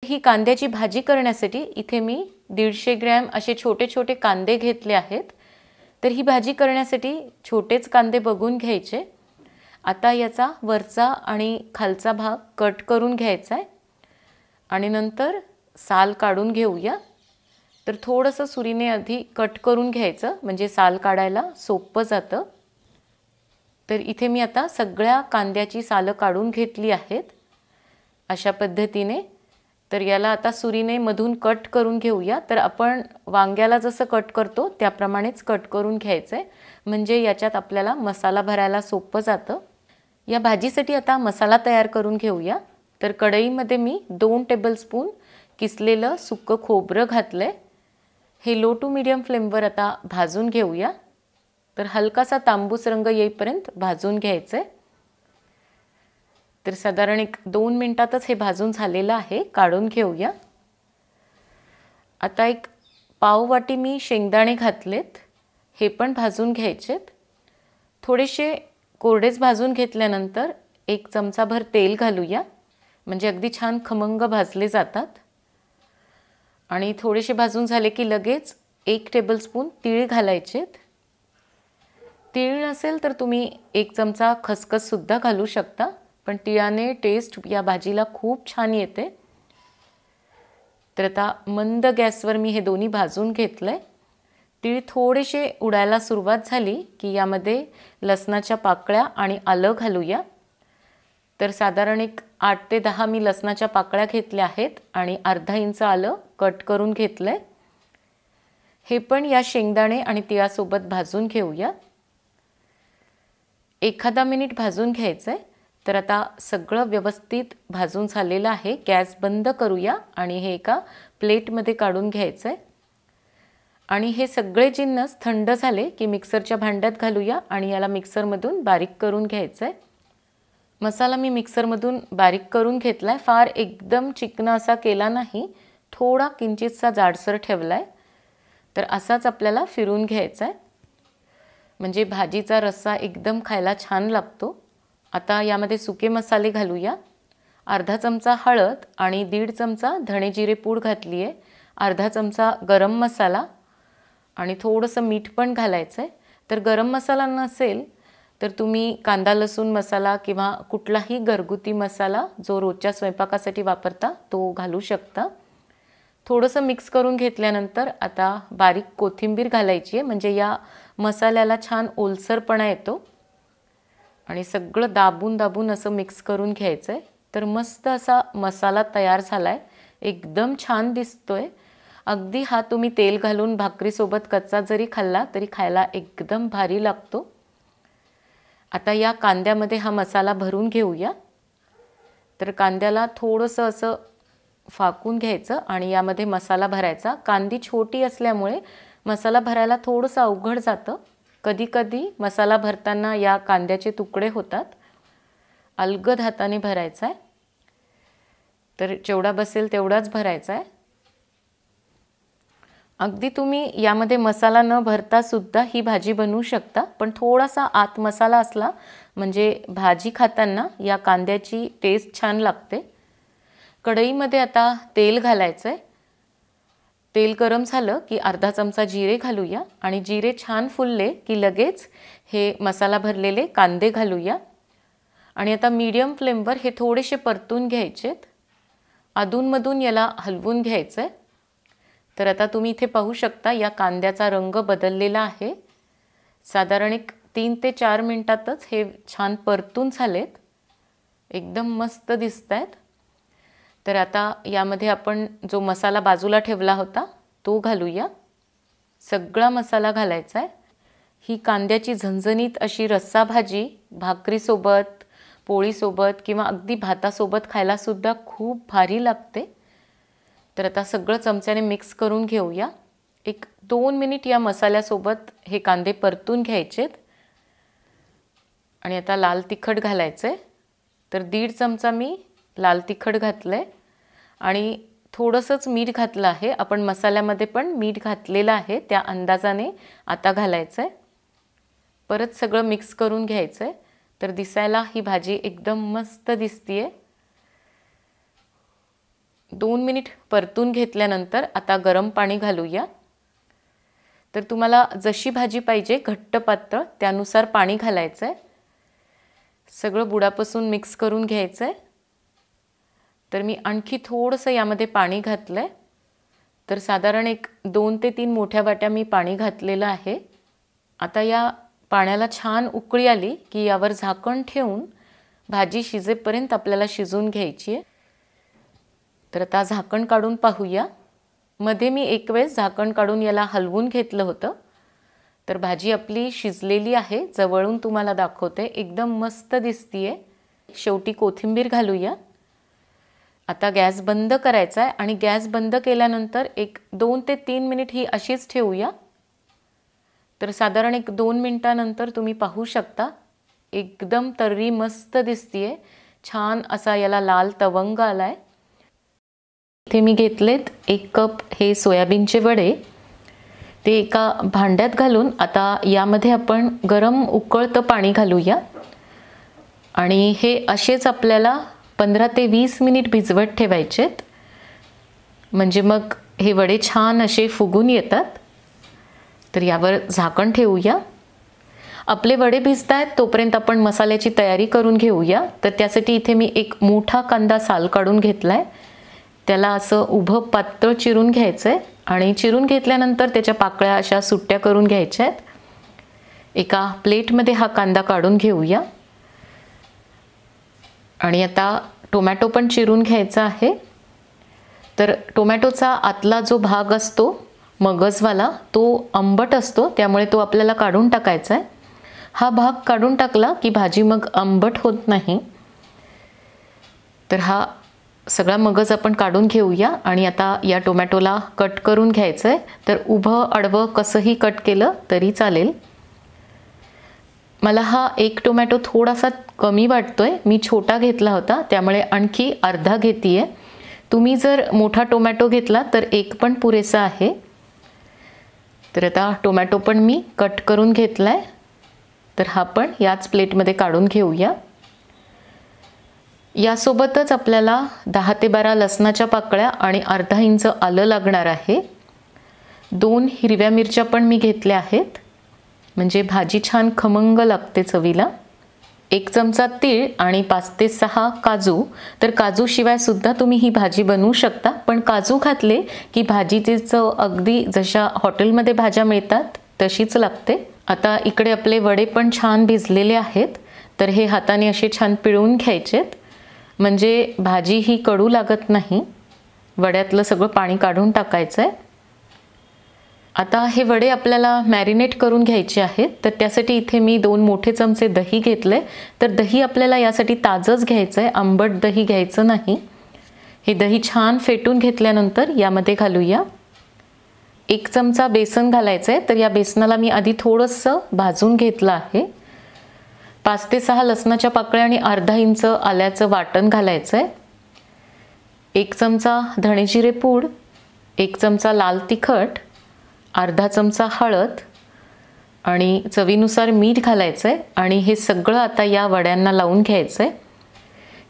ही कांद्याची भाजी करण्यासाठी इथे मी 150 ग्रॅम असे छोटे छोटे कांदे घेतले आहेत. तर ही भाजी करण्यासाठी छोटेच कांदे बघून घ्यायचे. आता याचा वरचा आणि खालचा भाग कट करून घ्यायचा आहे. आणि नंतर साल काढून घेऊया. तर थोडंसं सुरीने आधी कट करून घ्यायचं म्हणजे साल काढायला सोपं जातं. तर इथे मी आता सगळ्या कांद्याची सालं काढून घेतली आहेत. अशा पद्धतीने तर याला आता सुरीने मधून कट करून घेऊया. तर आपण वांग्याला जसं कट करतो त्याप्रमाणेच कट करून घ्यायचं आहे, म्हणजे याच्यात आपल्याला मसाला भरायला सोपं जातं. या भाजीसाठी आता मसाला तयार करून घेऊया. तर कढईमध्ये मी 2 टेबलस्पून किसलेलं सुक्कं खोबरं घातलं आहे. हे लो टू मीडियम फ्लेमवर आता भाजून घेऊया. तर हलकासा तांबूस रंग येईपर्यंत भाजून घ्यायचं आहे. तर साधारण 1-2 मिनिटातच हे भाजून झालेलं आहे, काढून घेऊया. आता 1 पाव वाटी मी शेंगदाणे घातलेत, हे पण भाजून घ्यायचेत. थोडेसे कोरडेच भाजून घेतल्यानंतर 1 चमचाभर तेल घालूया, म्हणजे अगदी छान खमंग भाजले जातात. आणि थोडेसे भाजून झाले की लगेच 1 टेबलस्पून तीळ घालायचेत. तीळ नसेल तर तुम्ही 1 चमचा खसखससुद्धा घालू शकता, पण तिळाने टेस्ट या भाजीला खूप छान येते. तर आता मंद गॅसवर मी हे दोन्ही भाजून घेतलंय. तीळ थोडेसे उडायला सुरुवात झाली की यामध्ये लसणाच्या पाकळ्या आणि आलं घालूया. तर साधारण 8 ते 10 मी लसणाच्या पाकळ्या घेतल्या आहेत आणि अर्धा इंच आलं कट करून घेतलंय. हे पण या शेंगदाणे आणि तिळासोबत भाजून घेऊया. 1 मिनिट भाजून घ्यायचंय. तर आता सगळं व्यवस्थित भाजून झालेलं आहे. गॅस बंद करूया आणि हे एका प्लेटमध्ये काढून घ्यायचंय. आणि हे सगळे जिन्नस थंड झाले की मिक्सरच्या भांड्यात घालूया आणि याला मिक्सरमधून बारीक करून घ्यायचंय. मसाला मी मिक्सरमधून बारीक करून घेतलाय. फार एकदम चिकना असा केला नाही, थोडा किंचितसा जाडसर ठेवलाय. तर असाच आपल्याला फिरून घ्यायचा आहे, म्हणजे भाजीचा रस्सा एकदम खायला छान लागतो. आता यामध्ये सुके मसाले घालूया. अर्धा चमचा हळद आणि 1.5 चमचा धणे जिरे पूड घातली आहे. अर्धा चमचा गरम मसाला आणि थोडंसं मीठ पण घालायचं आहे. तर गरम मसाला नसेल तर तुम्ही कांदा लसूण मसाला किंवा कुठलाही घरगुती मसाला जो रोजच्या स्वयंपाकासाठी वापरता तो घालू शकता. थोडंसं मिक्स करून घेतल्यानंतर आता बारीक कोथिंबीर घालायची आहे, म्हणजे या मसाल्याला छान ओलसरपणा येतो. आणि सगळं दाबून दाबून असं मिक्स करून घ्यायचं आहे. तर मस्त असा मसाला तयार झाला आहे, एकदम छान दिसतोय. अगदी हा तुम्ही तेल घालून भाकरीसोबत कच्चा जरी खाल्ला तरी खायला एकदम भारी लागतो. आता या कांद्यामध्ये हा मसाला भरून घेऊया. तर कांद्याला थोडंसं असं फाकून घ्यायचं आणि यामध्ये मसाला भरायचा. कांदी छोटी असल्यामुळे मसाला भरायला थोडंसं अवघड जातं. कधी कधी मसाला भरताना या कांद्याचे तुकडे होतात. अलगद हाताने भरायचा आहे. तर जेवढा बसेल तेवढाच भरायचा आहे. अगदी तुम्ही यामध्ये मसाला न भरता सुद्धा ही भाजी बनवू शकता, पण थोडासा आत मसाला असला म्हणजे भाजी खाताना या कांद्याची टेस्ट छान लागते. कढईमध्ये आता तेल घालायचं आहे. तेल गरम झालं की अर्धा चमचा जिरे घालूया आणि जिरे छान फुलले की लगेच हे मसाला भरलेले कांदे घालूया. आणि आता मीडियम फ्लेमवर हे थोडेसे परतून घ्यायचेत. अधूनमधून याला हलवून घ्यायचं आहे. तर आता तुम्ही इथे पाहू शकता या कांद्याचा रंग बदललेला आहे. साधारण 3 ते 4 मिनिटातच हे छान परतून झालेत, एकदम मस्त दिसत आहेत. तर आता यामध्ये आपण जो मसाला बाजूला ठेवला होता तो घालूया. सगळा मसाला घालायचा आहे. ही कांद्याची झणझणीत अशी रस्सा भाजी भाकरीसोबत, पोळीसोबत किंवा अगदी भातासोबत खायला सुद्धा खूप भारी लागते. तर आता सगळं चमच्याने मिक्स करून घेऊया. 1-2 मिनिट या मसाल्यासोबत हे कांदे परतून घ्यायचेत. आणि आता लाल तिखट घालायचं आहे. तर 1.5 चमचा मी लाल तिखट घातलं आहे आणि थोडंसंच मीठ घातलं आहे. आपण मसाल्यामध्ये पण मीठ घातलेलं आहे, त्या अंदाजाने आता घालायचं आहे. परत सगळं मिक्स करून घ्यायचं आहे. तर दिसायला ही भाजी एकदम मस्त दिसतीये. 2 मिनिट परतून घेतल्यानंतर आता गरम पाणी घालूया. तर तुम्हाला जशी भाजी पाहिजे घट्ट पातळ त्यानुसार पाणी घालायचं आहे. सगळं बुडापासून मिक्स करून घ्यायचं आहे. तर मी आणखी थोडंसं यामध्ये पाणी घातलं आहे. तर साधारण 2 ते 3 मोठ्या वाट्या मी पाणी घातलेलं आहे. आता या पाण्याला छान उकळी आली की यावर झाकण ठेवून भाजी शिजेपर्यंत आपल्याला शिजवून घ्यायची आहे. तर आता झाकण काढून पाहूया. मध्ये मी एक वेळेस झाकण काढून याला हलवून घेतलं होतं. तर भाजी आपली शिजलेली आहे. जवळून तुम्हाला दाखवते, एकदम मस्त दिसतीये. शेवटी कोथिंबीर घालूया. आता गॅस बंद करायचा आहे आणि गॅस बंद केल्यानंतर एक 2 ते 3 मिनिट ही अशीच ठेवूया. तर साधारण एक 2 मिनिटानंतर तुम्ही पाहू शकता, एकदम तर्री मस्त दिसतीये. छान असा याला लाल तवंग आलाय. इथे मी घेतलेत 1 कप हे सोयाबीनचे वडे. ते एका भांड्यात घालून आता यामध्ये आपण गरम उकळतं पाणी घालूया आणि हे असेच आपल्याला 15 ते 20 मिनिट भिजवत ठेवायचेत. म्हणजे मग हे वडे छान असे फुगून येतात. तर यावर झाकण ठेवूया. आपले वडे भिजतायत तोपर्यंत आपण मसाल्याची तयारी करून घेऊया. तर त्यासाठी इथे मी एक मोठा कांदा साल काढून घेतलाय. त्याला असं उभं पातळ चिरून घ्यायचं आहे आणि चिरून घेतल्यानंतर त्याच्या पाकळ्या अशा सुट्ट्या करून घ्यायच्या आहेत. एका प्लेटमध्ये हा कांदा काढून घेऊया. आणि आता टोमॅटो पण चिरून घ्यायचा आहे. तर टोमॅटोचा आतला जो भाग असतो मगजवाला, तो आंबट असतो, त्यामुळे तो आपल्याला काढून टाकायचा आहे. हा भाग काढून टाकला की भाजी मग आंबट होत नाही. तर हा सगळा मगज आपण काढून घेऊया आणि आता या टोमॅटोला कट करून घ्यायचं आहे. तर उभं आडवं कसंही कट केलं तरी चालेल. मला हा 1 टोमॅटो थोडासा कमी वाटतोय. मी छोटा घेतला होता, त्यामुळे आणखी अर्धा घेतीये. तुम्ही जर मोठा टोमॅटो घेतला तर 1 पण पुरेसा आहे. तर आता टोमॅटो पण मी कट करून घेतलाय. तर हा पण याच प्लेटमध्ये काढून घेऊया. यासोबतच आपल्याला 10 ते 12 लसणाच्या पाकळ्या आणि अर्धा इंच आलं लागणार आहे. 2 हिरव्या मिरच्या पण मी घेतल्या आहेत, म्हणजे भाजी छान खमंग लागते चवीला. 1 चमचा तीळ आणि 5 ते 6 काजू. तर काजू शिवाय सुद्धा तुम्ही ही भाजी बनवू शकता, पण काजू घातले की भाजीची चव अगदी जशा हॉटेलमध्ये भाज्या मिळतात तशीच लागते. आता इकडे आपले वडे पण छान भिजलेले आहेत. तर हे हाताने असे छान पिळून घ्यायचेत, म्हणजे भाजी ही कडू लागत नाही. वड्यातलं सगळं पाणी काढून टाकायचं आहे. आता हे वडे आपल्याला मॅरिनेट करून घ्यायचे आहेत. तर त्यासाठी इथे मी 2 मोठे चमचे दही घेतले. तर दही आपल्याला यासाठी ताजंच घ्यायचं आहे, आंबट दही घ्यायचं नाही. हे दही छान फेटून घेतल्यानंतर यामध्ये घालूया. 1 चमचा बेसन घालायचं आहे. तर या बेसनाला मी आधी थोडंसं भाजून घेतलं आहे. 5 ते 6 लसणाच्या पाकळ्या आणि अर्धा इंच आल्याचं वाटण घालायचं आहे. 1 चमचा धणेजिरे पूड, 1 चमचा लाल तिखट, अर्धा चमचा हळद आणि चवीनुसार मीठ घालायचं आहे. आणि हे सगळं आता या वड्यांना लावून घ्यायचं आहे.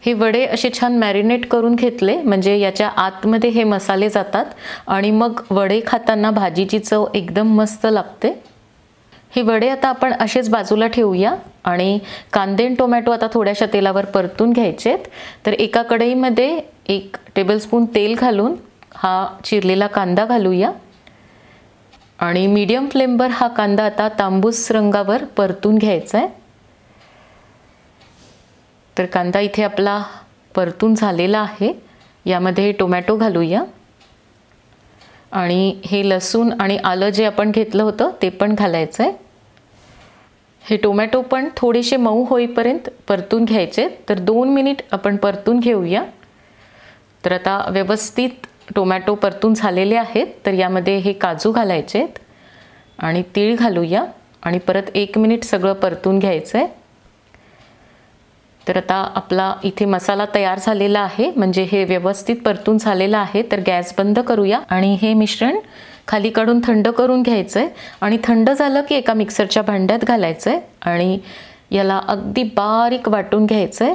हे वडे असे छान मॅरिनेट करून घेतले, म्हणजे याच्या आतमध्ये हे मसाले जातात आणि मग वडे खाताना भाजीची चव एकदम मस्त लागते. हे वडे आता आपण असेच बाजूला ठेवूया आणि कांदे आणि टोमॅटो आता थोड्याशा तेलावर परतून घ्यायचेत. तर एका कढईमध्ये 1 टेबलस्पून तेल घालून हा चिरलेला कांदा घालूया आणि मीडियम फ्लेमवर हा कांदा आता तांबूस रंगावर परतून घ्यायचा आहे. तर कांदा इथे आपला परतून झालेला आहे. यामध्ये टोमॅटो घालूया आणि हे लसूण आणि आलं जे आपण घेतलं होतं ते पण घालायचं आहे. हे टोमॅटो पण थोडेसे मऊ होईपर्यंत परतून घ्यायचे. तर 2 मिनिट आपण परतून घेऊया. तर आता व्यवस्थित टोमॅटो परतून झालेले आहेत. तर यामध्ये हे काजू घालायचे आहेत आणि तीळ घालूया आणि परत 1 मिनिट सगळं परतून घ्यायचं आहे. तर आता आपला इथे मसाला तयार झालेला आहे, म्हणजे हे व्यवस्थित परतून झालेलं आहे. तर गॅस बंद करूया आणि हे मिश्रण खाली काढून थंड करून घ्यायचं आहे. आणि थंड झालं की एका मिक्सरच्या भांड्यात घालायचं आहे आणि याला अगदी बारीक वाटून घ्यायचं आहे.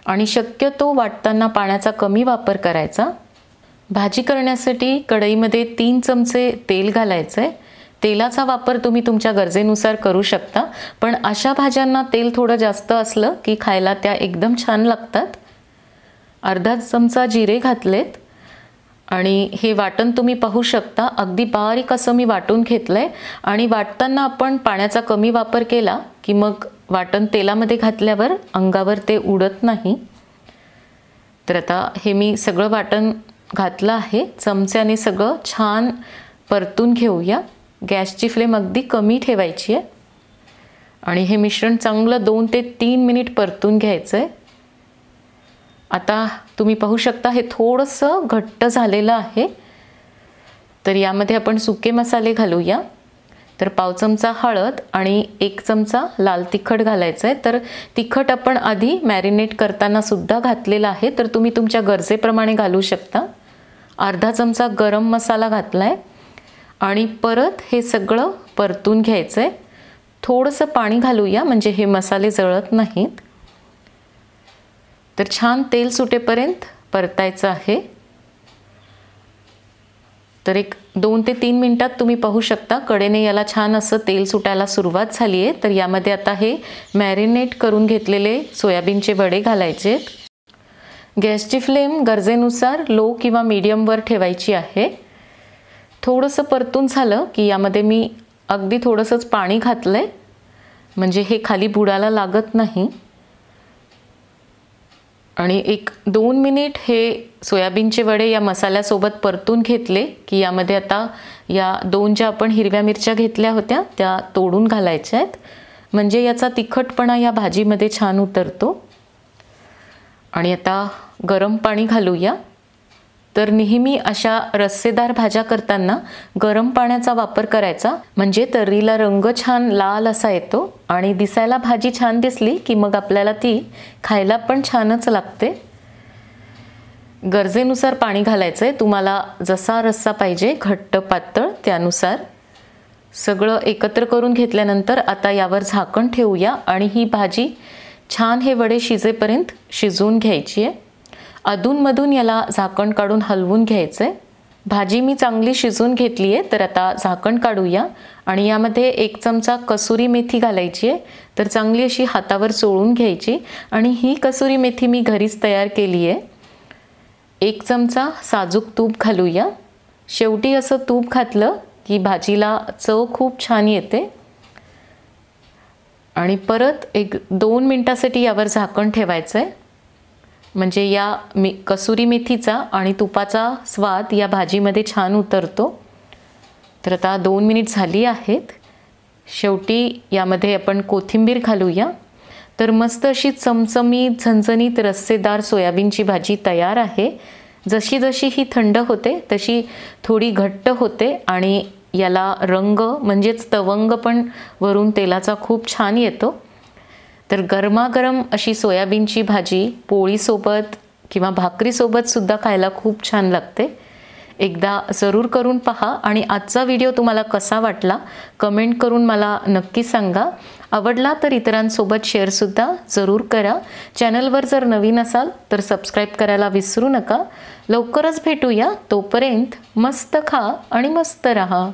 आणि शक्यतो वाटताना पाण्याचा कमी वापर करायचा. भाजी करण्यासाठी कढईमध्ये 3 चमचे तेल घालायचं आहे. तेलाचा वापर तुम्ही तुमच्या गरजेनुसार करू शकता, पण अशा भाज्यांना तेल थोडं जास्त असलं की खायला त्या एकदम छान लागतात. अर्धा चमचा जिरे घातलेत आणि हे वाटण तुम्ही पाहू शकता, अगदी बारीक असं मी वाटून घेतलंय. आणि वाटताना आपण पाण्याचा कमी वापर केला की मग वाटण तेलामध्ये घातल्यावर अंगावर ते उडत नाही. तर आता हे मी सगळं वाटण घातलं आहे चमच्याने सगळं छान परतून घेऊया. गॅसची फ्लेम अगदी कमी ठेवायची आहे आणि हे मिश्रण चांगलं 2 ते 3 मिनिट परतून घ्यायचं आहे. आता तुम्ही पाहू शकता हे थोडंसं घट्ट झालेलं आहे. तर यामध्ये आपण सुके मसाले घालूया. तर पाव चमचा हळद आणि 1 चमचा लाल तिखट घालायचं आहे. तर तिखट आपण आधी मॅरिनेट करताना सुद्धा घातलेलं आहे, तर तुम्ही तुमच्या गरजेप्रमाणे घालू शकता. अर्धा चमचा गरम मसाला घातला आहे आणि परत हे सगळं परतून घ्यायचं आहे. थोडंसं पाणी घालूया म्हणजे हे मसाले जळत नाहीत. तर छान तेल सुटेपर्यंत परतायचं आहे. तर एक 2 ते 3 मिनिटात तुम्ही पाहू शकता कडेने याला छान असं तेल सुटायला सुरुवात झाली आहे. तर यामध्ये आता हे मॅरिनेट करून घेतलेले सोयाबीनचे वडे घालायचे आहेत. गॅसची फ्लेम गरजेनुसार लो किंवा मीडियमवर ठेवायची आहे. थोडंसं परतून झालं की यामध्ये मी अगदी थोडंसंच पाणी घातलं आहे म्हणजे हे खाली बुडाला लागत नाही. आणि 1-2 मिनिट हे सोयाबीनचे वडे या मसाल्यासोबत परतून घेतले की यामध्ये आता या 2 ज्या आपण हिरव्या मिरच्या घेतल्या होत्या त्या तोडून घालायच्या आहेत म्हणजे याचा तिखटपणा या भाजीमध्ये छान उतरतो. आणि आता गरम पाणी घालूया. तर नेहमी अशा रस्सेदार भाज्या करताना गरम पाण्याचा वापर करायचा म्हणजे तर्रीला रंग छान लाल असा येतो आणि दिसायला भाजी छान दिसली की मग आपल्याला ती खायला पण छानच लागते. गरजेनुसार पाणी घालायचं आहे. तुम्हाला जसा रस्सा पाहिजे घट्ट पातळ त्यानुसार. सगळं एकत्र करून घेतल्यानंतर आता यावर झाकण ठेवूया आणि ही भाजी छान हे वडे शिजेपर्यंत शिजवून घ्यायची आहे. अधूनमधून याला झाकण काढून हलवून घ्यायचं आहे. भाजी मी चांगली शिजवून घेतली आहे. तर आता झाकण काढूया आणि यामध्ये 1 चमचा कसुरी मेथी घालायची आहे. तर चांगली अशी हातावर चोळून घ्यायची आणि ही कसुरी मेथी मी घरीच तयार केली आहे. 1 चमचा साजूक तूप घालूया. शेवटी असं तूप घातलं की भाजीला चव खूप छान येते. आणि परत 1-2 मिनिटासाठी यावर झाकण ठेवायचं आहे म्हणजे या कसुरी मेथीचा आणि तुपाचा स्वाद या भाजीमध्ये छान उतरतो. तर आता 2 मिनिट झाली आहेत. शेवटी यामध्ये आपण कोथिंबीर घालूया. तर मस्त अशी चमचमीत झणझणीत रस्सेदार सोयाबीनची भाजी तयार आहे. जशी जशी ही थंड होते तशी थोडी घट्ट होते आणि याला रंग म्हणजेच तवंग पण वरून तेलाचा खूप छान येतो. तर गरमागरम अशी सोयाबीनची भाजी पोळीसोबत किंवा भाकरीसोबत सुद्धा खायला खूप छान लागते. एकदा जरूर करून पहा आणि आजचा व्हिडिओ तुम्हाला कसा वाटला कमेंट करून मला नक्की सांगा. आवडला तर इतरांसोबत शेअरसुद्धा जरूर करा. चॅनलवर जर नवीन असाल तर सबस्क्राईब करायला विसरू नका. लवकरच भेटूया. तोपर्यंत मस्त खा आणि मस्त रहा.